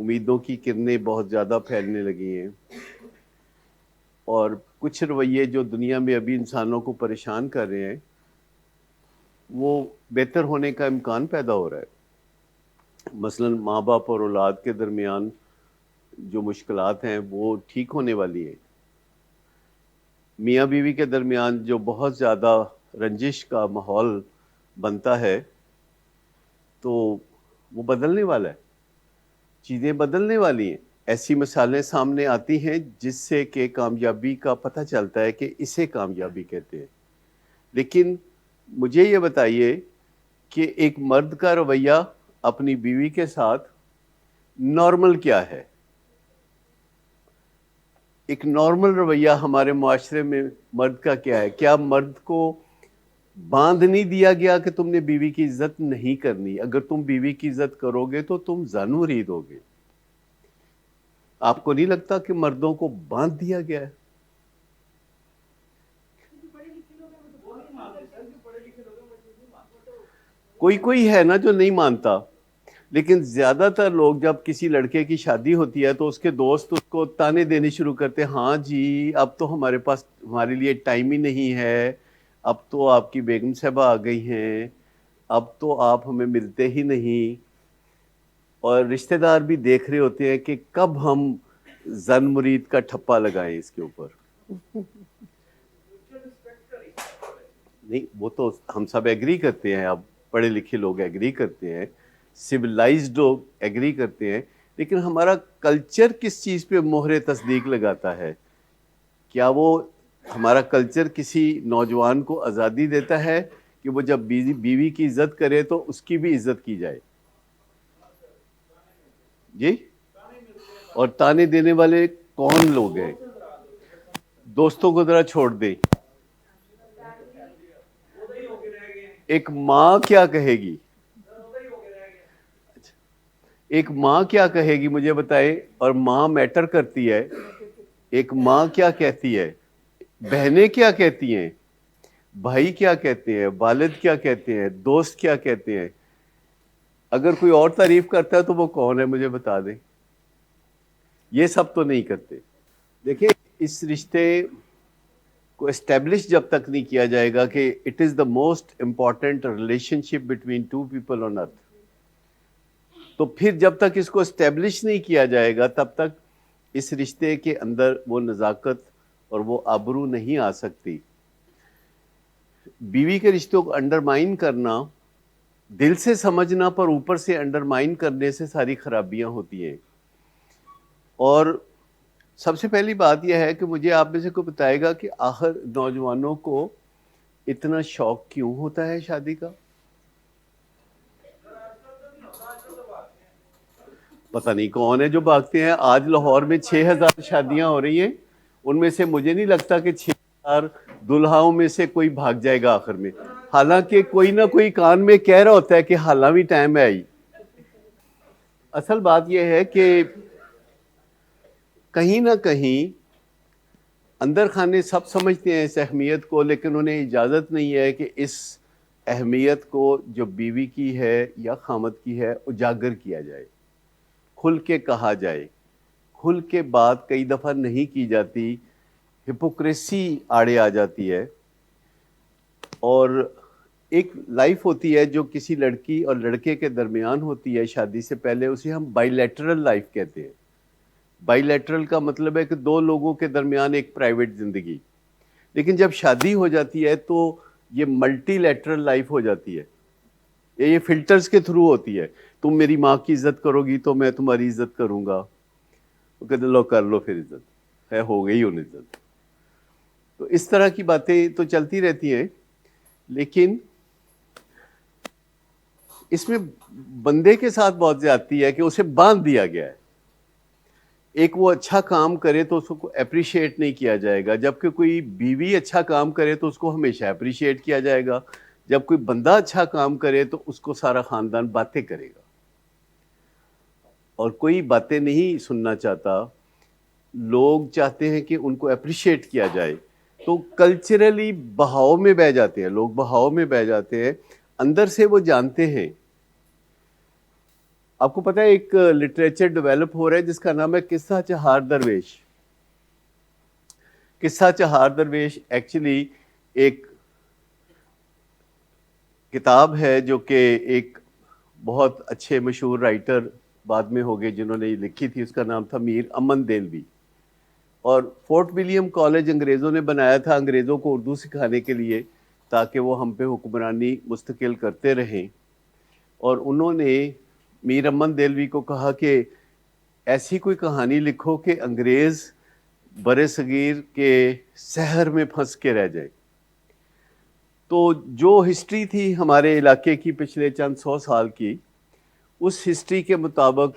امیدوں کی کرنیں بہت زیادہ پھیلنے لگی ہیں، اور کچھ رویے جو دنیا میں ابھی انسانوں کو پریشان کر رہے ہیں وہ بہتر ہونے کا امکان پیدا ہو رہا ہے۔ مثلا ماں باپ اور اولاد کے درمیان جو مشکلات ہیں وہ ٹھیک ہونے والی ہیں، میاں بیوی کے درمیان جو بہت زیادہ رنجش کا ماحول بنتا ہے تو وہ بدلنے والا ہے، چیزیں بدلنے والی ہیں۔ ایسی مثالیں سامنے آتی ہیں جس سے کہ کامیابی کا پتہ چلتا ہے کہ اسے کامیابی کہتے ہیں۔ لیکن مجھے یہ بتائیے کہ ایک مرد کا رویہ اپنی بیوی کے ساتھ نارمل کیا ہے؟ ایک نارمل رویہ ہمارے معاشرے میں مرد کا کیا ہے؟ کیا مرد کو باندھ نہیں دیا گیا کہ تم نے بیوی کی عزت نہیں کرنی؟ اگر تم بیوی کی عزت کرو گے تو تم زانو رید ہوگے۔ آپ کو نہیں لگتا کہ مردوں کو باندھ دیا گیا ہے؟ کوئی ہے نا جو نہیں مانتا، لیکن زیادہ تر لوگ جب کسی لڑکے کی شادی ہوتی ہے تو اس کے دوست اس کو تانے دینے شروع کرتے ہیں، ہاں جی اب تو ہمارے پاس ہمارے لیے ٹائم ہی نہیں ہے، اب تو آپ کی بیگم صاحبہ آ گئی ہیں، اب تو آپ ہمیں ملتے ہی نہیں، اور رشتہ دار بھی دیکھ رہے ہوتے ہیں کہ کب ہم زن مرید کا ٹھپا لگائیں اس کے اوپر۔ نہیں وہ تو ہم سب ایگری کرتے ہیں، اب پڑھے لکھے لوگ ایگری کرتے ہیں، سویلائزڈ لوگ ایگری کرتے ہیں، لیکن ہمارا کلچر کس چیز پہ مہر تصدیق لگاتا ہے؟ کیا وہ ہمارا کلچر کسی نوجوان کو آزادی دیتا ہے کہ وہ جب بیوی کی عزت کرے تو اس کی بھی عزت کی جائے؟ جی، اور تانے دینے والے کون لوگ ہیں؟ دوستوں کو ذرا چھوڑ دیں، ایک ماں کیا کہے گی؟ ایک ماں کیا کہے گی مجھے بتائیں؟ اور ماں میٹر کرتی ہے۔ ایک ماں کیا کہتی ہے، بہنیں کیا کہتی ہیں، بھائی کیا کہتے ہیں، والد کیا کہتے ہیں، دوست کیا کہتے ہیں؟ اگر کوئی اور تعریف کرتا ہے تو وہ کون ہے مجھے بتا دیں؟ یہ سب تو نہیں کرتے۔ دیکھیں اس رشتے کو اسٹیبلش جب تک نہیں کیا جائے گا کہ it is the most important relationship between two people on earth, تو پھر جب تک اس کو اسٹیبلش نہیں کیا جائے گا تب تک اس رشتے کے اندر وہ نزاکت اور وہ آبرو نہیں آ سکتی۔ بیوی کے رشتوں کو انڈرمائن کرنا، دل سے سمجھنا پر اوپر سے انڈرمائن کرنے سے ساری خرابیاں ہوتی ہیں۔ اور سب سے پہلی بات یہ ہے کہ مجھے آپ میں سے کوئی بتائے گا کہ آخر نوجوانوں کو اتنا شوق کیوں ہوتا ہے شادی کا؟ پتہ نہیں کون ہے جو بھاگتے ہیں۔ آج لاہور میں 6,000 شادیاں ہو رہی ہیں، ان میں سے مجھے نہیں لگتا کہ 6,000 دلہاؤں میں سے کوئی بھاگ جائے گا آخر میں، حالانکہ کوئی نہ کوئی کان میں کہہ رہا ہوتا ہے کہ حالہ بھی ٹائم ہے آئی۔ اصل بات یہ ہے کہ کہیں نہ کہیں اندر خانے سب سمجھتے ہیں اس اہمیت کو، لیکن انہیں اجازت نہیں ہے کہ اس اہمیت کو جو بیوی کی ہے یا خامد کی ہے اجاگر کیا جائے، کھل کے کہا جائے۔ کھل کے بات کئی دفعہ نہیں کی جاتی، ہپوکریسی آڑے آ جاتی ہے۔ اور ایک لائف ہوتی ہے جو کسی لڑکی اور لڑکے کے درمیان ہوتی ہے شادی سے پہلے، اسے ہم بائی لیٹرل لائف کہتے ہیں۔ بائی لیٹرل کا مطلب ہے کہ دو لوگوں کے درمیان ایک پرائیویٹ زندگی، لیکن جب شادی ہو جاتی ہے تو یہ ملٹی لیٹرل لائف ہو جاتی ہے، یہ فلٹرز کے تھرو ہوتی ہے۔ تم میری ماں کی عزت کرو گی تو میں تمہاری عزت کروں گا، وہ کہتے لو کر لو پھر عزت ہے، ہو گئی ان عزت۔ تو اس طرح کی باتیں تو چلتی رہتی ہیں، لیکن اس میں بندے کے ساتھ بہت زیادتی ہے کہ اسے باندھ دیا گیا ہے۔ ایک وہ اچھا کام کرے تو اس کو اپریشیٹ نہیں کیا جائے گا، جبکہ کوئی بیوی اچھا کام کرے تو اس کو ہمیشہ اپریشیٹ کیا جائے گا۔ جب کوئی بندہ اچھا کام کرے تو اس کو سارا خاندان باتیں کرے گا، اور کوئی باتیں نہیں سننا چاہتا، لوگ چاہتے ہیں کہ ان کو اپریشیٹ کیا جائے۔ تو کلچرلی بہاؤ میں بہ جاتے ہیں لوگ، بہاؤ میں بہ جاتے ہیں، اندر سے وہ جانتے ہیں آپ کو پتہ ہے ایک لٹریچر ڈیولپ ہو رہا ہے جس کا نام ہے قصہ چہار درویش. قصہ چہار درویش ایکچولی ایک کتاب ہے جو کہ ایک بہت اچھے مشہور رائٹر بعد میں ہو گئے جنہوں نے یہ لکھی تھی. اس کا نام تھا میر امن دہلوی. اور فورٹ ولیم کالج انگریزوں نے بنایا تھا انگریزوں کو اردو سکھانے کے لیے تاکہ وہ ہم پہ حکمرانی مستقل کرتے رہیں. اور انہوں نے میر امن دہلوی کو کہا کہ ایسی کوئی کہانی لکھو کہ انگریز بر صغیر کے سحر میں پھنس کے رہ جائے. تو جو ہسٹری تھی ہمارے علاقے کی پچھلے چند 100 سال کی، اس ہسٹری کے مطابق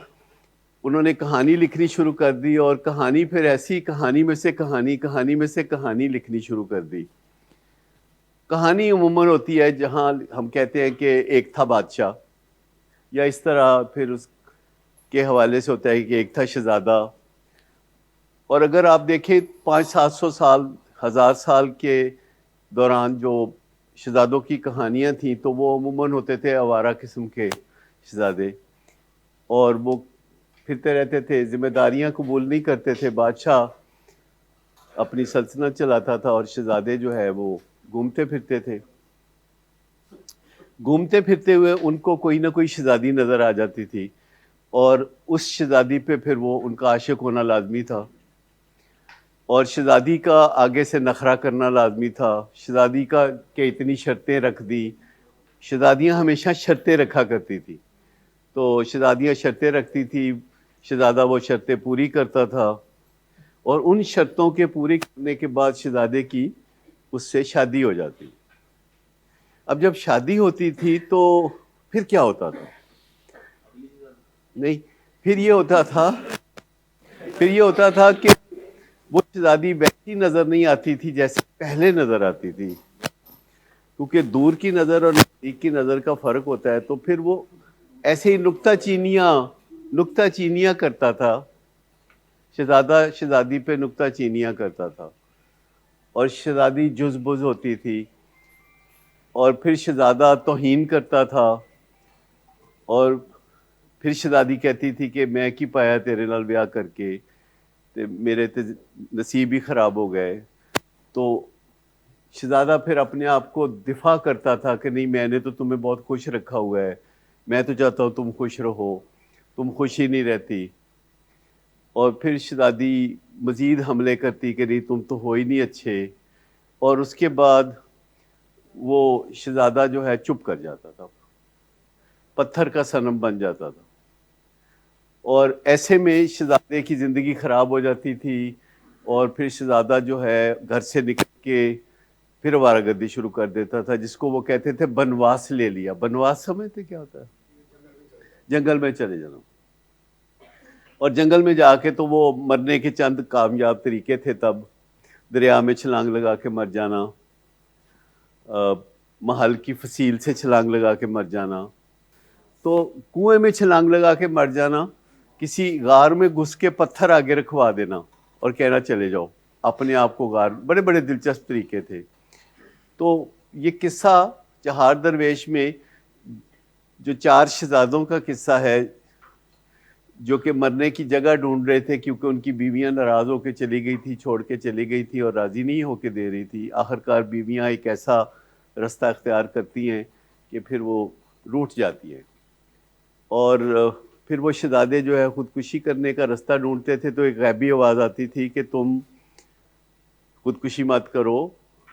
انہوں نے کہانی لکھنی شروع کر دی. اور کہانی پھر ایسی کہانی میں سے کہانی میں سے کہانی لکھنی شروع کر دی. کہانی عموماً ہوتی ہے جہاں ہم کہتے ہیں کہ ایک تھا بادشاہ، یا اس طرح پھر اس کے حوالے سے ہوتا ہے کہ ایک تھا شہزادہ. اور اگر آپ دیکھیں 500-700 سال 1000 سال کے دوران جو شہزادوں کی کہانیاں تھیں تو وہ عموماً ہوتے تھے آوارہ قسم کے شہزادے، اور وہ پھرتے رہتے تھے، ذمہ داریاں قبول نہیں کرتے تھے. بادشاہ اپنی سلطنت چلاتا تھا اور شہزادے جو ہے وہ گھومتے پھرتے تھے. گھومتے پھرتے ہوئے ان کو کوئی نہ کوئی شہزادی نظر آ جاتی تھی، اور اس شہزادی پہ پھر وہ ان کا عاشق ہونا لازمی تھا، اور شہزادی کا آگے سے نخرہ کرنا لازمی تھا. شہزادی کا کہ اتنی شرطیں رکھ دی. شہزادیاں ہمیشہ شرطیں رکھا کرتی تھی، تو شہزادیاں شرطیں رکھتی تھی، شہزادہ وہ شرطیں پوری کرتا تھا، اور ان شرطوں کے پوری کرنے کے بعد شہزادے کی اس سے شادی ہو جاتی. اب جب شادی ہوتی تھی تو پھر کیا ہوتا تھا؟ نہیں، پھر یہ ہوتا تھا کہ وہ شہزادی ویسی نظر نہیں آتی تھی جیسے پہلے نظر آتی تھی، کیونکہ دور کی نظر اور نزدیک کی نظر کا فرق ہوتا ہے. تو پھر وہ ایسے ہی نکتہ چینیاں کرتا تھا. شہزادہ شہزادی پہ نکتہ چینیاں کرتا تھا، اور شہزادی جز بز ہوتی تھی، اور پھر شہزادہ توہین کرتا تھا، اور پھر شہزادی کہتی تھی کہ میں کی پایا تیرے نال بیاہ کر کے، تے میرے تے نصیب ہی خراب ہو گئے. تو شہزادہ پھر اپنے آپ کو دفاع کرتا تھا کہ نہیں، میں نے تو تمہیں بہت خوش رکھا ہوا ہے، میں تو چاہتا ہوں تم خوش رہو، تم خوش ہی نہیں رہتی. اور پھر شہزادی مزید حملے کرتی کہ نہیں تم تو ہو ہی نہیں اچھے. اور اس کے بعد وہ شہزادہ جو ہے چپ کر جاتا تھا، پتھر کا صنم بن جاتا تھا. اور ایسے میں شہزادے کی زندگی خراب ہو جاتی تھی، اور پھر شہزادہ جو ہے گھر سے نکل کے پھر آوارہ گردی شروع کر دیتا تھا، جس کو وہ کہتے تھے بنواس لے لیا. بنواس سمجھتے کیا ہوتا ہے؟ جنگل میں چلے جانا. اور جنگل میں جا کے تو وہ مرنے کے چند کامیاب طریقے تھے. تب دریا میں چھلانگ لگا کے مر جانا، محل کی فصیل سے چھلانگ لگا کے مر جانا، تو کنویں میں چھلانگ لگا کے مر جانا، کسی غار میں گھس کے پتھر آگے رکھوا دینا اور کہنا چلے جاؤ، اپنے آپ کو غار. بڑے بڑے دلچسپ طریقے تھے. تو یہ قصہ چہار درویش میں جو 4 شہزادوں کا قصہ ہے جو کہ مرنے کی جگہ ڈھونڈ رہے تھے کیونکہ ان کی بیویاں ناراض ہو کے چلی گئی تھی، چھوڑ کے چلی گئی تھی اور راضی نہیں ہو کے دے رہی تھی. آخرکار بیویاں ایک ایسا رستہ اختیار کرتی ہیں کہ پھر وہ روٹھ جاتی ہیں، اور پھر وہ شہزادے جو ہے خودکشی کرنے کا رستہ ڈھونڈتے تھے. تو ایک غیبی آواز آتی تھی کہ تم خودکشی مت کرو،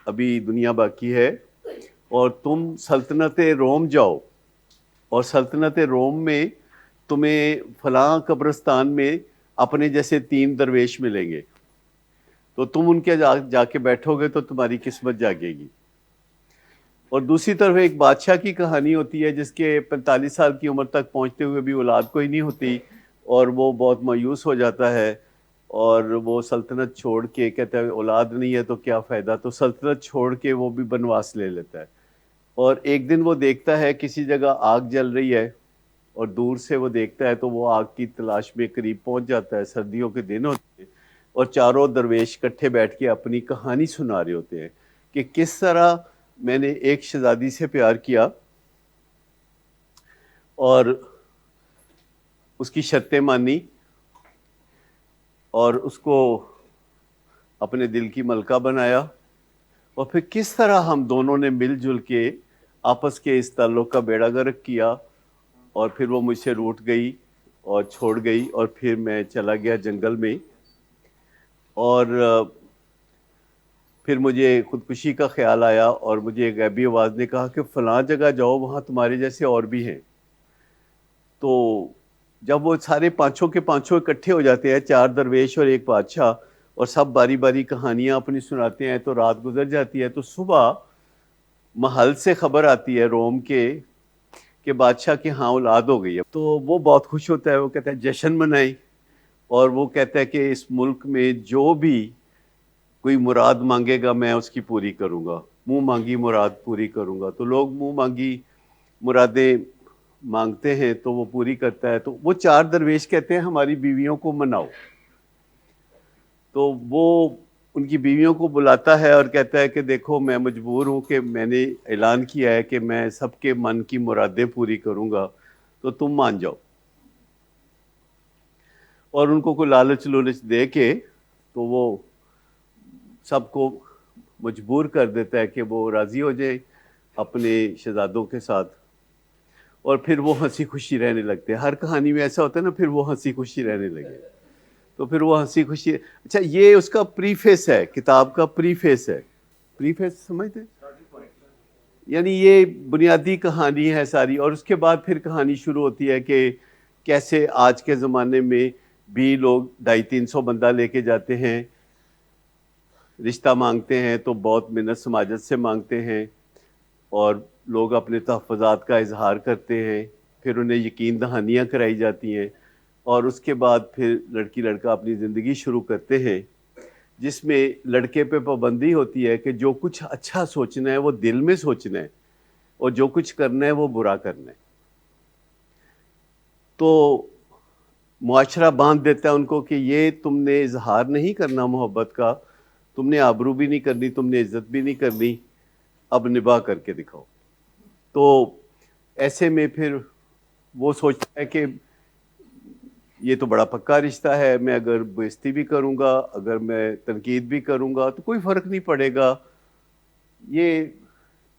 ابھی دنیا باقی ہے، اور تم سلطنت روم جاؤ، اور سلطنت روم میں تمہیں فلاں قبرستان میں اپنے جیسے 3 درویش ملیں گے، تو تم ان کے جا کے بیٹھو گے تو تمہاری قسمت جاگے گی. اور دوسری طرف ایک بادشاہ کی کہانی ہوتی ہے جس کے 45 سال کی عمر تک پہنچتے ہوئے بھی اولاد کوئی نہیں ہوتی، اور وہ بہت مایوس ہو جاتا ہے، اور وہ سلطنت چھوڑ کے کہتا ہے اولاد نہیں ہے تو کیا فائدہ. تو سلطنت چھوڑ کے وہ بھی بنواس لے لیتا ہے. اور ایک دن وہ دیکھتا ہے کسی جگہ آگ جل رہی ہے، اور دور سے وہ دیکھتا ہے تو وہ آگ کی تلاش میں قریب پہنچ جاتا ہے. سردیوں کے دن ہوتے ہیں، اور چاروں درویش کٹھے بیٹھ کے اپنی کہانی سنا رہے ہوتے ہیں کہ کس طرح میں نے ایک شہزادی سے پیار کیا، اور اس کی شرطیں مانی اور اس کو اپنے دل کی ملکہ بنایا، اور پھر کس طرح ہم دونوں نے مل جل کے آپس کے اس تعلق کا بیڑا غرق کیا، اور پھر وہ مجھ سے روٹھ گئی اور چھوڑ گئی، اور پھر میں چلا گیا جنگل میں، اور پھر مجھے خودکشی کا خیال آیا، اور مجھے ایک غیبی آواز نے کہا کہ فلاں جگہ جاؤ، وہاں تمہارے جیسے اور بھی ہیں۔ تو جب وہ سارے پانچوں کے پانچوں اکٹھے ہو جاتے ہیں، 4 درویش اور ایک بادشاہ، اور سب باری باری کہانیاں اپنی سناتے ہیں، تو رات گزر جاتی ہے، تو صبح محل سے خبر آتی ہے روم کے کہ بادشاہ کے ہاں اولاد ہو گئی ہے۔ تو وہ بہت خوش ہوتا ہے، وہ کہتا ہے جشن منائیں، اور وہ کہتا ہے کہ اس ملک میں جو بھی کوئی مراد مانگے گا میں اس کی پوری کروں گا، منہ مانگی مراد پوری کروں گا۔ تو لوگ منہ مانگی مرادیں مانگتے ہیں تو وہ پوری کرتا ہے۔ تو وہ 4 درویش کہتے ہیں ہماری بیویوں کو مناؤ، تو وہ ان کی بیویوں کو بلاتا ہے اور کہتا ہے کہ دیکھو میں مجبور ہوں کہ میں نے اعلان کیا ہے کہ میں سب کے من کی مرادیں پوری کروں گا، تو تم مان جاؤ، اور ان کو کوئی لالچ لولچ دے کے تو وہ سب کو مجبور کر دیتا ہے کہ وہ راضی ہو جائے اپنے شہزادوں کے ساتھ، اور پھر وہ ہنسی خوشی رہنے لگتے ہیں۔ ہر کہانی میں ایسا ہوتا ہے نا، پھر وہ ہنسی خوشی رہنے لگے، تو پھر وہ ہنسی خوشی۔ اچھا، یہ اس کا پریفیس ہے، کتاب کا پریفیس ہے۔ پریفیس سمجھتے ہیں؟ یعنی یہ بنیادی کہانی ہے ساری، اور اس کے بعد پھر کہانی شروع ہوتی ہے کہ کیسے آج کے زمانے میں بھی لوگ 250-300 بندہ لے کے جاتے ہیں، رشتہ مانگتے ہیں تو بہت منت سماجت سے مانگتے ہیں، اور لوگ اپنے تحفظات کا اظہار کرتے ہیں، پھر انہیں یقین دہانیاں کرائی جاتی ہیں، اور اس کے بعد پھر لڑکی لڑکا اپنی زندگی شروع کرتے ہیں، جس میں لڑکے پہ پابندی ہوتی ہے کہ جو کچھ اچھا سوچنا ہے وہ دل میں سوچنا ہے، اور جو کچھ کرنا ہے وہ برا کرنا ہے۔ تو معاشرہ باندھ دیتا ہے ان کو کہ یہ تم نے اظہار نہیں کرنا محبت کا، تم نے آبرو بھی نہیں کرنی، تم نے عزت بھی نہیں کرنی، اب نباہ کر کے دکھاؤ۔ تو ایسے میں پھر وہ سوچتا ہے کہ یہ تو بڑا پکا رشتہ ہے، میں اگر بےزتی بھی کروں گا، اگر میں تنقید بھی کروں گا تو کوئی فرق نہیں پڑے گا، یہ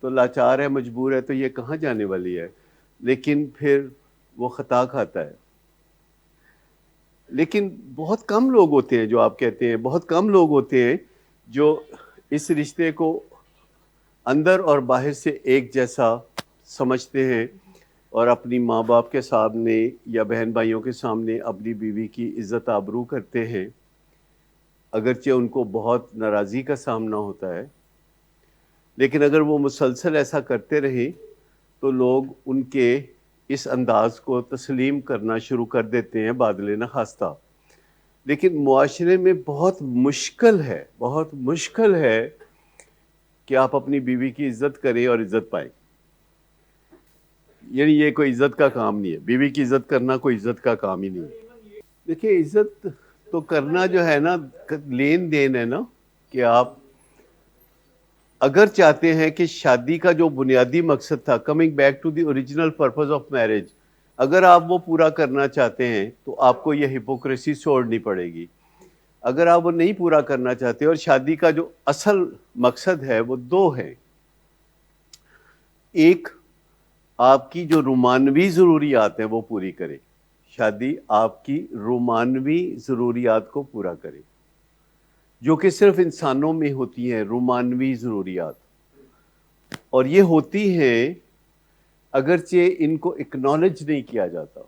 تو لاچار ہے، مجبور ہے، تو یہ کہاں جانے والی ہے۔ لیکن پھر وہ خطا کھاتا ہے۔ لیکن بہت کم لوگ ہوتے ہیں، جو آپ کہتے ہیں بہت کم لوگ ہوتے ہیں جو اس رشتے کو اندر اور باہر سے ایک جیسا سمجھتے ہیں، اور اپنی ماں باپ کے سامنے یا بہن بھائیوں کے سامنے اپنی بیوی کی عزت آبرو کرتے ہیں، اگرچہ ان کو بہت ناراضی کا سامنا ہوتا ہے، لیکن اگر وہ مسلسل ایسا کرتے رہیں تو لوگ ان کے اس انداز کو تسلیم کرنا شروع کر دیتے ہیں، بادل نخواستہ۔ لیکن معاشرے میں بہت مشکل ہے کہ آپ اپنی بیوی کی عزت کریں اور عزت پائیں۔ یعنی یہ کوئی عزت کا کام نہیں ہے، بیوی کی عزت کرنا کوئی عزت کا کام ہی نہیں ہے۔ دیکھیں، عزت تو کرنا جو ہے نا، لین دین ہے نا، کہ آپ اگر چاہتے ہیں کہ شادی کا جو بنیادی مقصد تھا، coming back to the original purpose of marriage, اگر آپ وہ پورا کرنا چاہتے ہیں تو آپ کو یہ ہپوکریسی چھوڑنی پڑے گی۔ اگر آپ وہ نہیں پورا کرنا چاہتے، اور شادی کا جو اصل مقصد ہے وہ 2 ہے، ایک آپ کی جو رومانوی ضروریات ہیں وہ پوری کرے، شادی آپ کی رومانوی ضروریات کو پورا کرے، جو کہ صرف انسانوں میں ہوتی ہیں، رومانوی ضروریات، اور یہ ہوتی ہیں اگرچہ ان کو اکنالج نہیں کیا جاتا۔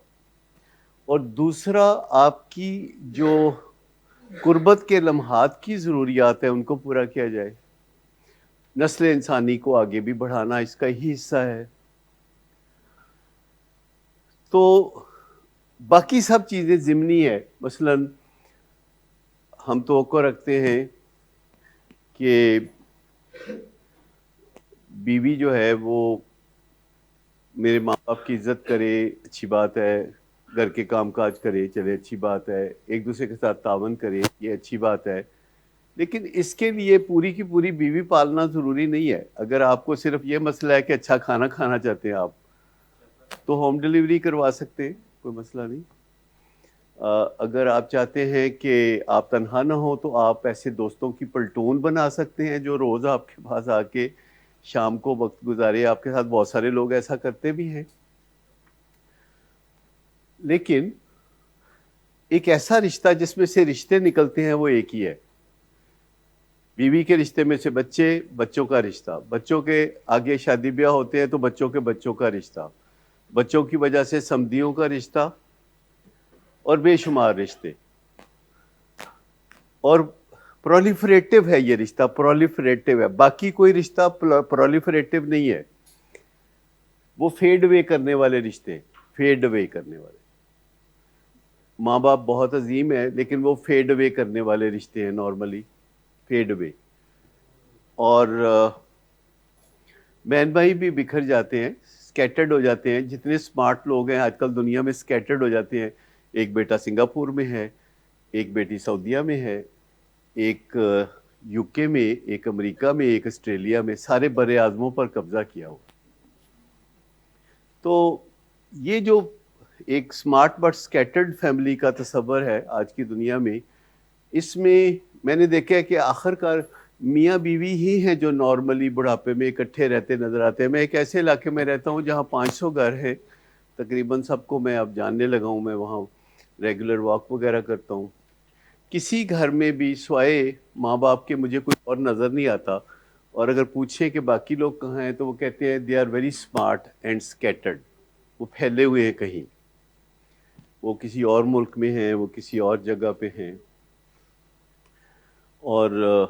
اور دوسرا، آپ کی جو قربت کے لمحات کی ضروریات ہیں ان کو پورا کیا جائے، نسل انسانی کو آگے بھی بڑھانا اس کا ہی حصہ ہے۔ تو باقی سب چیزیں ضمنی ہے۔ مثلا ہم توقع رکھتے ہیں کہ بیوی جو ہے وہ میرے ماں باپ کی عزت کرے، اچھی بات ہے، گھر کے کام کاج کرے، چلے اچھی بات ہے، ایک دوسرے کے ساتھ تعاون کرے، یہ اچھی بات ہے، لیکن اس کے لیے پوری کی پوری بیوی پالنا ضروری نہیں ہے۔ اگر آپ کو صرف یہ مسئلہ ہے کہ اچھا کھانا کھانا چاہتے ہیں آپ، تو ہوم ڈیلیوری کروا سکتے ہیں، کوئی مسئلہ نہیں۔ اگر آپ چاہتے ہیں کہ آپ تنہا نہ ہو تو آپ ایسے دوستوں کی پلٹون بنا سکتے ہیں جو روز آپ کے پاس آ کے شام کو وقت گزارے آپ کے ساتھ. بہت سارے لوگ ایسا کرتے بھی ہیں. لیکن ایک ایسا رشتہ جس میں سے رشتے نکلتے ہیں وہ ایک ہی ہے. بیوی کے رشتے میں سے بچے، بچوں کا رشتہ، بچوں کے آگے شادی بیاہ ہوتے ہیں تو بچوں کے بچوں کا رشتہ، بچوں کی وجہ سے سمدھیوں کا رشتہ اور بے شمار رشتے. اور پرولیفریٹو ہے یہ رشتہ، پرولیفریٹو ہے. باقی کوئی رشتہ پرولیفریٹو نہیں ہے. وہ فیڈ اوے کرنے والے رشتے، فیڈ اوے کرنے والے. ماں باپ بہت عظیم ہے لیکن وہ فیڈ اوے کرنے والے رشتے ہیں نارملی، فیڈ اوے. اور بہن بھائی بھی بکھر جاتے ہیں، اسکیٹرڈ ہو جاتے ہیں. جتنے اسمارٹ لوگ ہیں آج کل دنیا میں اسکیٹرڈ ہو جاتے ہیں. ایک بیٹا سنگاپور میں ہے، ایک بیٹی سعودیہ میں ہے، ایک یو کے میں، ایک امریکہ میں، ایک آسٹریلیا میں. سارے بر اعظموں پر قبضہ کیا ہوا. تو یہ جو ایک اسمارٹ بٹ اسکیٹرڈ فیملی کا تصور ہے آج کی دنیا میں، اس میں نے دیکھا ہے کہ آخر کار میاں بیوی ہی ہیں جو نارملی بڑھاپے میں اکٹھے رہتے نظر آتے ہیں. میں ایک ایسے علاقے میں رہتا ہوں جہاں 500 گھر ہیں تقریباً. سب کو میں اب جاننے لگا ہوں، میں وہاں ریگولر واک وغیرہ کرتا ہوں. کسی گھر میں بھی سوائے ماں باپ کے مجھے کوئی اور نظر نہیں آتا. اور اگر پوچھیں کہ باقی لوگ کہاں ہیں تو وہ کہتے ہیں they are very smart and scattered. وہ پھیلے ہوئے ہیں کہیں، وہ کسی اور ملک میں ہیں، وہ کسی اور جگہ پہ ہیں. اور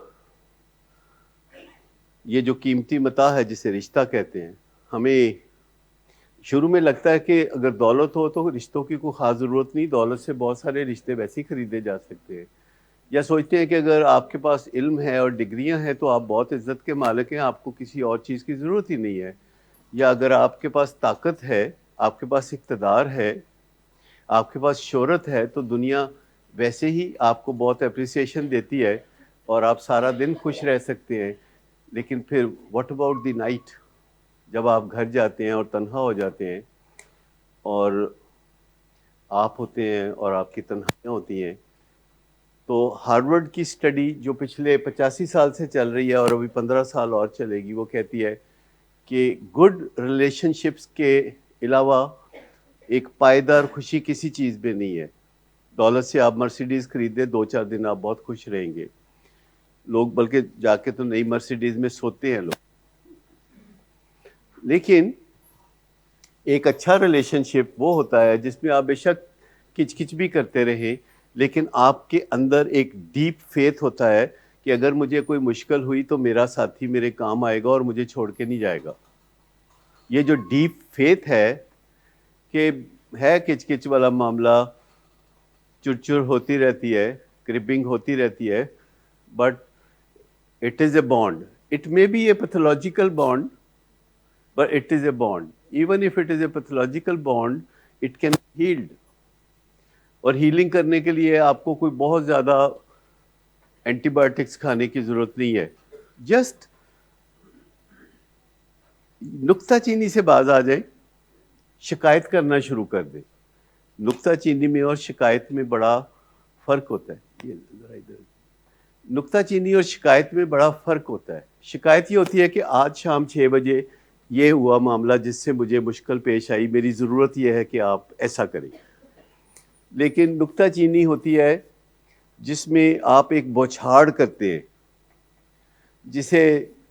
یہ جو قیمتی متاع ہے جسے رشتہ کہتے ہیں، ہمیں شروع میں لگتا ہے کہ اگر دولت ہو تو رشتوں کی کوئی خاص ضرورت نہیں، دولت سے بہت سارے رشتے ویسے ہی خریدے جا سکتے ہیں. یا سوچتے ہیں کہ اگر آپ کے پاس علم ہے اور ڈگریاں ہیں تو آپ بہت عزت کے مالک ہیں، آپ کو کسی اور چیز کی ضرورت ہی نہیں ہے. یا اگر آپ کے پاس طاقت ہے، آپ کے پاس اقتدار ہے، آپ کے پاس شہرت ہے تو دنیا ویسے ہی آپ کو بہت اپریسیشن دیتی ہے اور آپ سارا دن خوش رہ سکتے ہیں. لیکن پھر واٹ اباؤٹ دی نائٹ، جب آپ گھر جاتے ہیں اور تنہا ہو جاتے ہیں اور آپ ہوتے ہیں اور آپ کی تنہائیاں ہوتی ہیں. تو ہارورڈ کی سٹڈی جو پچھلے 85 سال سے چل رہی ہے اور ابھی 15 سال اور چلے گی، وہ کہتی ہے کہ گڈ ریلیشن شپس کے علاوہ ایک پائیدار خوشی کسی چیز میں نہیں ہے. دولت سے آپ مرسیڈیز خریدیں، 2-4 دن آپ بہت خوش رہیں گے. لوگ بلکہ جا کے تو نئی مرسیڈیز میں سوتے ہیں لوگ. لیکن ایک اچھا ریلیشن شپ وہ ہوتا ہے جس میں آپ بے شک کچ کچ بھی کرتے رہیں لیکن آپ کے اندر ایک ڈیپ فیتھ ہوتا ہے کہ اگر مجھے کوئی مشکل ہوئی تو میرا ساتھی میرے کام آئے گا اور مجھے چھوڑ کے نہیں جائے گا. یہ جو ڈیپ فیتھ ہے کہ ہے کچ کچ والا معاملہ، چڑچڑ ہوتی رہتی ہے، کرپنگ ہوتی رہتی ہے، but it is a bond. It may be a pathological bond but it is a bond. Even if it is a pathological bond, it can be healed. اور ہیلنگ کرنے کے لیے آپ کو کوئی بہت زیادہ اینٹی بایوٹکس کھانے کی ضرورت نہیں ہے. جسٹ نکتہ چینی سے باز آ جائیں، شکایت کرنا شروع کر دیں. نکتہ چینی میں اور شکایت میں بڑا فرق ہوتا ہے. نکتہ چینی اور شکایت میں بڑا فرق ہوتا ہے. شکایت یہ ہوتی ہے کہ آج شام 6 بجے یہ ہوا معاملہ جس سے مجھے مشکل پیش آئی، میری ضرورت یہ ہے کہ آپ ایسا کریں. لیکن نکتہ چینی ہوتی ہے جس میں آپ ایک بوچھاڑ کرتے ہیں، جسے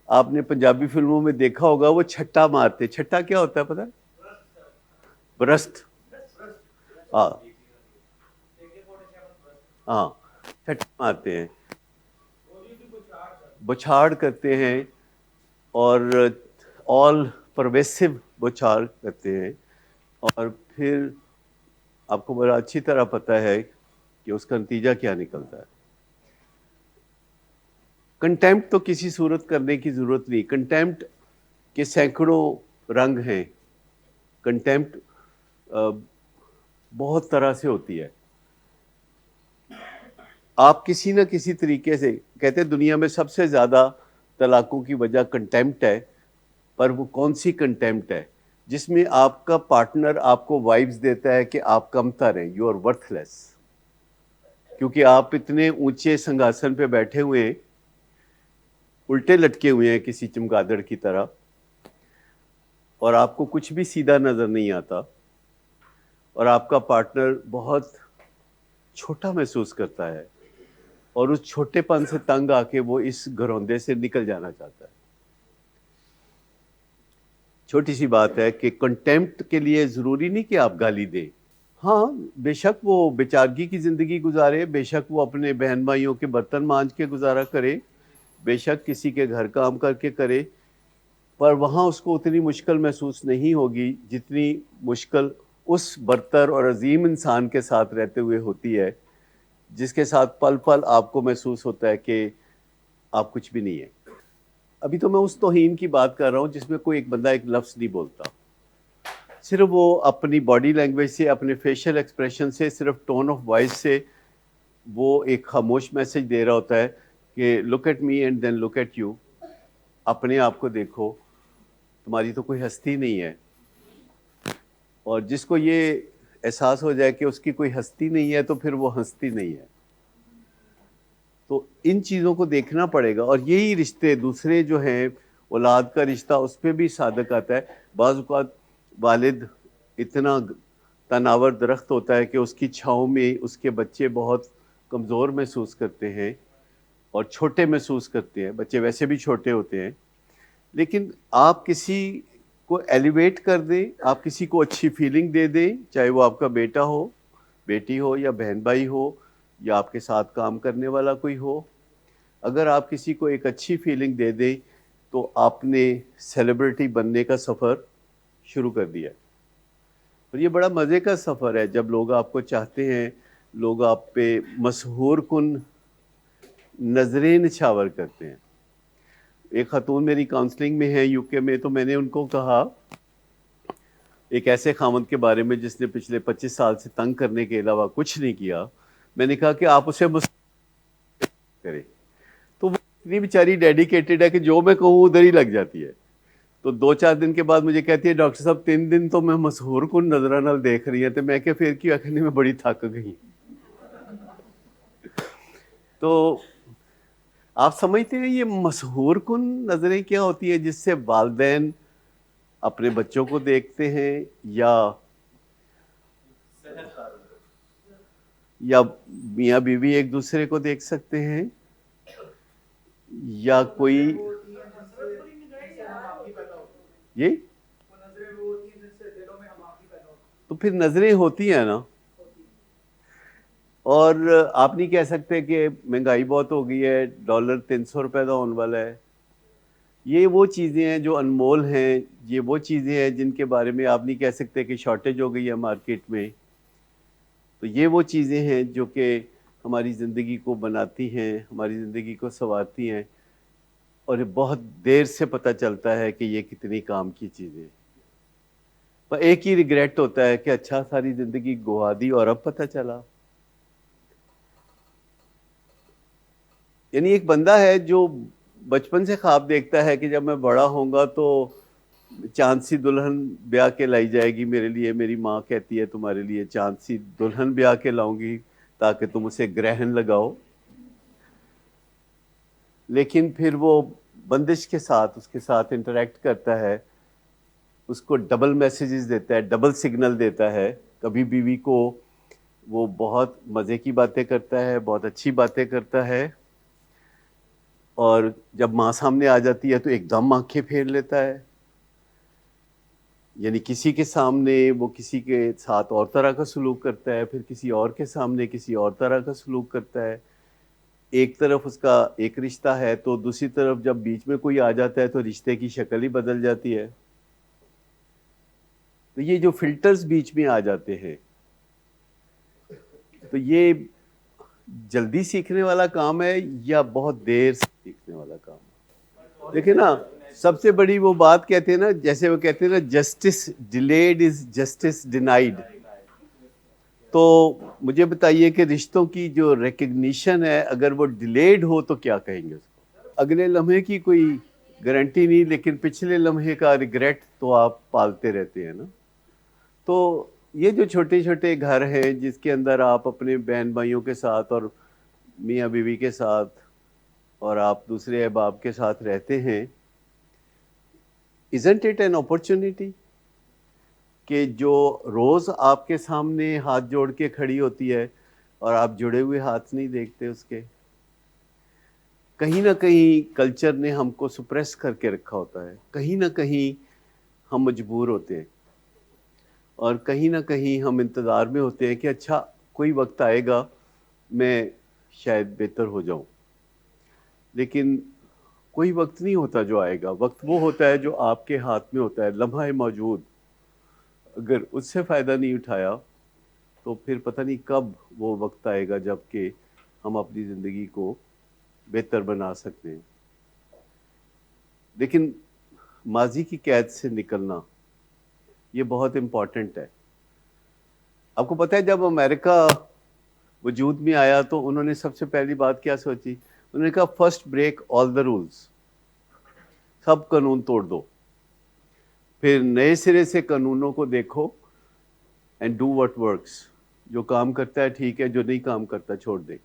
آپ نے پنجابی فلموں میں دیکھا ہوگا، وہ چھٹا مارتے. چھٹا کیا ہوتا ہے پتہ ہے؟ برست. ہاں ہاں، چھٹا مارتے ہیں، بوچھاڑ کرتے ہیں اور آل پرویسو بوچھاڑ کرتے ہیں. اور پھر آپ کو بڑا اچھی طرح پتہ ہے کہ اس کا نتیجہ کیا نکلتا ہے. کنٹیمپٹ تو کسی صورت کرنے کی ضرورت نہیں. کنٹیمپٹ کے سینکڑوں رنگ ہیں. کنٹیمپٹ بہت طرح سے ہوتی ہے. آپ کسی نہ کسی طریقے سے کہتے ہیں دنیا میں سب سے زیادہ طلاقوں کی وجہ کنٹیمپٹ ہے، پر وہ کون سی کنٹیمپٹ ہے؟ جس میں آپ کا پارٹنر آپ کو وائبز دیتا ہے کہ آپ کم تر ہیں، یو آر ورتھ لیس. کیونکہ آپ اتنے اونچے سنگھاسن پہ بیٹھے ہوئے ہیں، الٹے لٹکے ہوئے ہیں کسی چمگادڑ کی طرح، اور آپ کو کچھ بھی سیدھا نظر نہیں آتا، اور آپ کا پارٹنر بہت چھوٹا محسوس کرتا ہے اور اس چھوٹے پن سے تنگ آ کے وہ اس گھروندے سے نکل جانا چاہتا ہے۔ چھوٹی سی بات ہے کہ کنٹیمپٹ کے لیے ضروری نہیں کہ آپ گالی دیں، ہاں بے شک وہ بیچارگی کی زندگی گزارے، بے شک وہ اپنے بہن بھائیوں کے برتن مانج کے گزارا کرے، بے شک کسی کے گھر کام کر کے کرے، پر وہاں اس کو اتنی مشکل محسوس نہیں ہوگی جتنی مشکل اس برتر اور عظیم انسان کے ساتھ رہتے ہوئے ہوتی ہے، جس کے ساتھ پل پل آپ کو محسوس ہوتا ہے کہ آپ کچھ بھی نہیں ہے۔ ابھی تو میں اس توہین کی بات کر رہا ہوں جس میں کوئی ایک بندہ ایک لفظ نہیں بولتا، صرف وہ اپنی باڈی لینگویج سے، اپنے فیشل ایکسپریشن سے، صرف ٹون آف وائس سے وہ ایک خاموش میسج دے رہا ہوتا ہے کہ look at me and then look at you, اپنے آپ کو دیکھو، تمہاری تو کوئی ہستی نہیں ہے۔ اور جس کو یہ احساس ہو جائے کہ اس کی کوئی ہستی نہیں ہے تو پھر وہ ہستی نہیں ہے۔ تو ان چیزوں کو دیکھنا پڑے گا، اور یہی رشتے دوسرے جو ہیں، اولاد کا رشتہ، اس پہ بھی صادق آتا ہے۔ بعض اوقات والد اتنا تناور درخت ہوتا ہے کہ اس کی چھاؤں میں اس کے بچے بہت کمزور محسوس کرتے ہیں اور چھوٹے محسوس کرتے ہیں، بچے ویسے بھی چھوٹے ہوتے ہیں، لیکن آپ کسی کو ایلیویٹ کر دیں، آپ کسی کو اچھی فیلنگ دے دیں، چاہے وہ آپ کا بیٹا ہو، بیٹی ہو، یا بہن بھائی ہو، یا آپ کے ساتھ کام کرنے والا کوئی ہو، اگر آپ کسی کو ایک اچھی فیلنگ دے دیں تو آپ نے سیلیبریٹی بننے کا سفر شروع کر دیا ہے۔ اور یہ بڑا مزے کا سفر ہے جب لوگ آپ کو چاہتے ہیں، لوگ آپ پہ مسحور کن نظریں نچھاور کرتے ہیں۔ ایک خاتون میری کاؤنسلنگ میں ہے یو کے میں، تو میں نے ان کو کہا ایک ایسے خامد کے بارے میں جس نے پچھلے 25 سال سے تنگ کرنے کے علاوہ کچھ نہیں کیا، میں نے کہا کہ آپ اسے کریں، تو وہ اتنی بیچاری ڈیڈیکیٹڈ ہے کہ جو میں کہوں ادھر ہی لگ جاتی ہے۔ تو 2-4 دن کے بعد مجھے کہتی ہے ڈاکٹر صاحب 3 دن تو میں مسحور کن نظرہ نال دیکھ رہی ہیں، تو میں کہ پھر کیا کرنے میں بڑی تھک گئی۔ تو آپ سمجھتے ہیں یہ مسحور کن نظریں کیا ہوتی ہیں جس سے والدین اپنے بچوں کو دیکھتے ہیں، یا میاں بیوی ایک دوسرے کو دیکھ سکتے ہیں، یا کوئی یہ تو پھر نظریں ہوتی ہیں نا۔ اور آپ نہیں کہہ سکتے کہ مہنگائی بہت ہو گئی ہے، ڈالر 300 روپے کا ہونے والا ہے۔ یہ وہ چیزیں ہیں جو انمول ہیں، یہ وہ چیزیں ہیں جن کے بارے میں آپ نہیں کہہ سکتے کہ شارٹیج ہو گئی ہے مارکیٹ میں۔ تو یہ وہ چیزیں ہیں جو کہ ہماری زندگی کو بناتی ہیں، ہماری زندگی کو سنوارتی ہیں، اور یہ بہت دیر سے پتہ چلتا ہے کہ یہ کتنی کام کی چیزیں۔ پر ایک ہی ریگریٹ ہوتا ہے کہ اچھا ساری زندگی گوا دی اور اب پتہ چلا۔ یعنی ایک بندہ ہے جو بچپن سے خواب دیکھتا ہے کہ جب میں بڑا ہوں گا تو چاند سی دلہن بیاہ کے لائی جائے گی میرے لیے، میری ماں کہتی ہے تمہارے لیے چاند سی دلہن بیاہ کے لاؤں گی تاکہ تم اسے گرہن لگاؤ، لیکن پھر وہ بندش کے ساتھ اس کے ساتھ انٹریکٹ کرتا ہے، اس کو ڈبل میسیجز دیتا ہے، ڈبل سگنل دیتا ہے۔ کبھی بیوی کو وہ بہت مزے کی باتیں کرتا ہے، بہت اچھی باتیں کرتا ہے، اور جب ماں سامنے آ جاتی ہے تو ایک دم آنکھیں پھیر لیتا ہے، یعنی کسی کے سامنے وہ کسی کے ساتھ اور طرح کا سلوک کرتا ہے، پھر کسی اور کے سامنے کسی اور طرح کا سلوک کرتا ہے۔ ایک طرف اس کا ایک رشتہ ہے تو دوسری طرف جب بیچ میں کوئی آ جاتا ہے تو رشتے کی شکل ہی بدل جاتی ہے۔ تو یہ جو فلٹرز بیچ میں آ جاتے ہیں، تو یہ جلدی سیکھنے والا کام ہے یا بہت دیر سے سیکھنے والا کام ہے؟ دیکھیں نا، سب سے بڑی وہ بات کہتے ہیں نا، جیسے وہ کہتے ہیں نا جسٹس ڈیلیڈ از جسٹس ڈینائیڈ۔ تو مجھے بتائیے کہ رشتوں کی جو ریکگنیشن ہے اگر وہ ڈیلیڈ ہو تو کیا کہیں گے اس کو؟ اگلے لمحے کی کوئی گارنٹی نہیں، لیکن پچھلے لمحے کا ریگریٹ تو آپ پالتے رہتے ہیں نا۔ تو یہ جو چھوٹے چھوٹے گھر ہیں جس کے اندر آپ اپنے بہن بھائیوں کے ساتھ اور میاں بیوی کے ساتھ اور آپ دوسرے احباب کے ساتھ رہتے ہیں، isn't it an opportunity کہ جو روز آپ کے سامنے ہاتھ جوڑ کے کھڑی ہوتی ہے اور آپ جڑے ہوئے ہاتھ نہیں دیکھتے اس کے؟ کہیں نہ کہیں کلچر نے ہم کو سپریس کر کے رکھا ہوتا ہے، کہیں نہ کہیں ہم مجبور ہوتے ہیں، اور کہیں نہ کہیں ہم انتظار میں ہوتے ہیں کہ اچھا کوئی وقت آئے گا میں شاید بہتر ہو جاؤں. لیکن کوئی وقت نہیں ہوتا جو آئے گا، وقت وہ ہوتا ہے جو آپ کے ہاتھ میں ہوتا ہے، لمحہ موجود. اگر اس سے فائدہ نہیں اٹھایا تو پھر پتہ نہیں کب وہ وقت آئے گا جب کہ ہم اپنی زندگی کو بہتر بنا سکتے ہیں. لیکن ماضی کی قید سے نکلنا یہ بہت امپورٹنٹ ہے. آپ کو پتہ ہے جب امریکہ وجود میں آیا تو انہوں نے سب سے پہلی بات کیا سوچی؟ انہوں نے کہا فرسٹ بریک آل دا رولز، سب قانون توڑ دو، پھر نئے سرے سے قانونوں کو دیکھو اینڈ ڈو واٹ ورکس. جو کام کرتا ہے ٹھیک ہے، جو نہیں کام کرتا چھوڑ دے.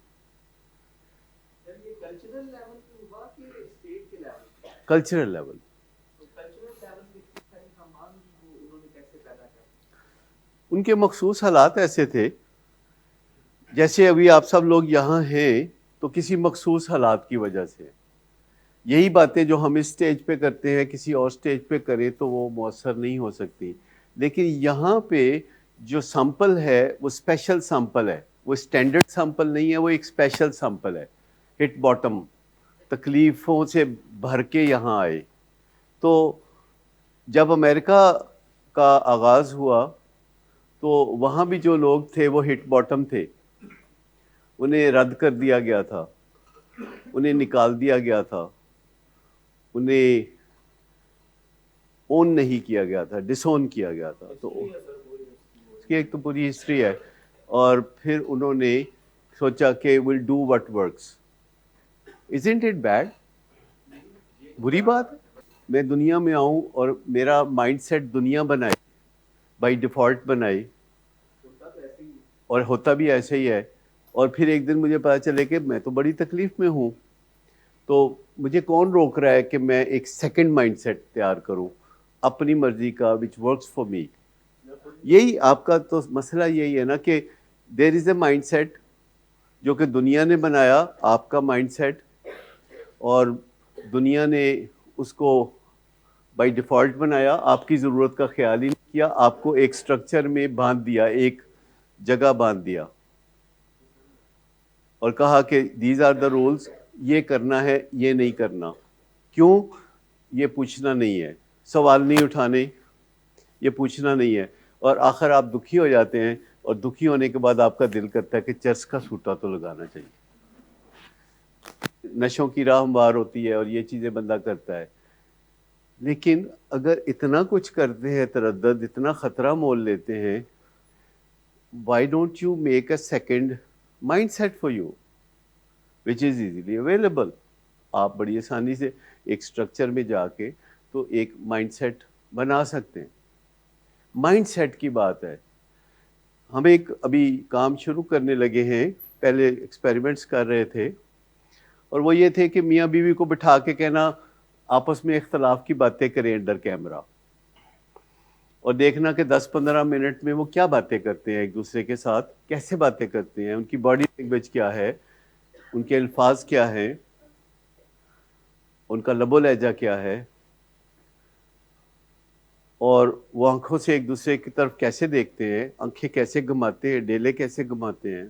کلچرل لیول پہ ہوا کہ اسٹیٹ کے لیول پہ؟ Cultural level. تو کلچرل لیول پہ کس طرح سامان انہوں نے کیسے پیدا کیا؟ ان کے مخصوص حالات ایسے تھے، جیسے ابھی آپ سب لوگ یہاں ہیں تو کسی مخصوص حالات کی وجہ سے. یہی باتیں جو ہم اس سٹیج پہ کرتے ہیں کسی اور سٹیج پہ کریں تو وہ مؤثر نہیں ہو سکتی. لیکن یہاں پہ جو سیمپل ہے وہ اسپیشل سیمپل ہے، وہ اسٹینڈرڈ سیمپل نہیں ہے، وہ ایک اسپیشل سیمپل ہے. ہٹ باٹم، تکلیفوں سے بھر کے یہاں آئے. تو جب امریکہ کا آغاز ہوا تو وہاں بھی جو لوگ تھے وہ ہٹ باٹم تھے، انہیں رد کر دیا گیا تھا، انہیں نکال دیا گیا تھا، انہیں اون نہیں کیا گیا تھا، ڈس اون کیا گیا تھا. تو اس کی ایک تو پوری ہسٹری ہے. اور پھر انہوں نے سوچا کہ will do what works. Isn't it bad؟ بری بات ہے میں دنیا میں آؤں اور میرا مائنڈ سیٹ دنیا بنائے، بائی ڈیفالٹ بنائی، اور ہوتا بھی ایسے ہی ہے. اور پھر ایک دن مجھے پتا چلے کہ میں تو بڑی تکلیف میں ہوں، تو مجھے کون روک رہا ہے کہ میں ایک سیکنڈ مائنڈ سیٹ تیار کروں اپنی مرضی کا which works for me. یہی آپ کا تو مسئلہ یہی ہے نا کہ دیر از اے مائنڈ سیٹ جو کہ دنیا نے بنایا، آپ کا مائنڈ سیٹ، اور دنیا نے اس کو بائی ڈیفالٹ بنایا، آپ کی ضرورت کا خیال ہی نہیں کیا، آپ کو ایک سٹرکچر میں باندھ دیا، ایک جگہ باندھ دیا، اور کہا کہ دیز آر دا رولز، یہ کرنا ہے یہ نہیں کرنا. کیوں؟ یہ پوچھنا نہیں ہے، سوال نہیں اٹھانے، یہ پوچھنا نہیں ہے. اور آخر آپ دکھی ہو جاتے ہیں، اور دکھی ہونے کے بعد آپ کا دل کرتا ہے کہ چرس کا سوٹا تو لگانا چاہیے. نشوں کی راہ ہموار ہوتی ہے اور یہ چیزیں بندہ کرتا ہے. لیکن اگر اتنا کچھ کرتے ہیں، تردد، اتنا خطرہ مول لیتے ہیں، why don't you make a second mindset for you which is easily available؟ آپ بڑی آسانی سے ایک سٹرکچر میں جا کے تو ایک مائنڈ سیٹ بنا سکتے ہیں. مائنڈ سیٹ کی بات ہے. ہم ایک ابھی کام شروع کرنے لگے ہیں، پہلے ایکسپیریمنٹس کر رہے تھے، اور وہ یہ تھے کہ میاں بیوی کو بٹھا کے کہنا آپس میں اختلاف کی باتیں کریں انڈر کیمرہ، اور دیکھنا کہ 10-15 منٹ میں وہ کیا باتیں کرتے ہیں ایک دوسرے کے ساتھ، کیسے باتیں کرتے ہیں، ان کی باڈی لینگویج کیا ہے، ان کے الفاظ کیا ہیں، ان کا لب و لہجہ کیا ہے، اور وہ آنکھوں سے ایک دوسرے کی طرف کیسے دیکھتے ہیں، آنکھیں کیسے گھماتے ہیں، ڈیلے کیسے گھماتے ہیں.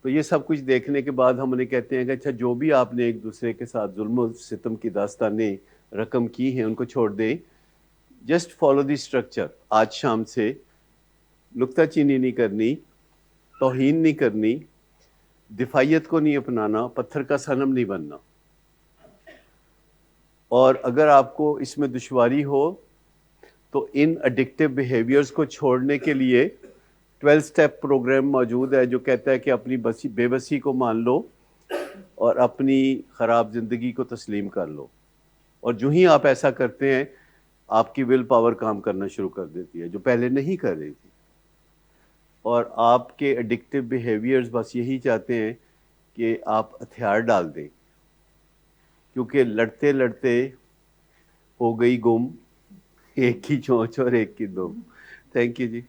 تو یہ سب کچھ دیکھنے کے بعد ہم انہیں کہتے ہیں کہ اچھا جو بھی آپ نے ایک دوسرے کے ساتھ ظلم و ستم کی داستانیں رقم کی ہیں ان کو چھوڑ دیں، جسٹ فالو دی اسٹرکچر. آج شام سے نکتہ چینی نہیں کرنی، توہین نہیں کرنی، دفاعیت کو نہیں اپنانا، پتھر کا صنم نہیں بننا. اور اگر آپ کو اس میں دشواری ہو تو ان اڈکٹیو بیہیویئرز کو چھوڑنے کے لیے 12 سٹیپ پروگرام موجود ہے جو کہتا ہے کہ اپنی بے بسی کو مان لو اور اپنی خراب زندگی کو تسلیم کر لو. اور جو ہی آپ ایسا کرتے ہیں آپ کی ول پاور کام کرنا شروع کر دیتی ہے جو پہلے نہیں کر رہی تھی. اور آپ کے ایڈکٹیو بیہیویئرز بس یہی چاہتے ہیں کہ آپ ہتھیار ڈال دیں، کیونکہ لڑتے لڑتے ہو گئی گم ایک کی چونچ اور ایک کی دم. Thank you G.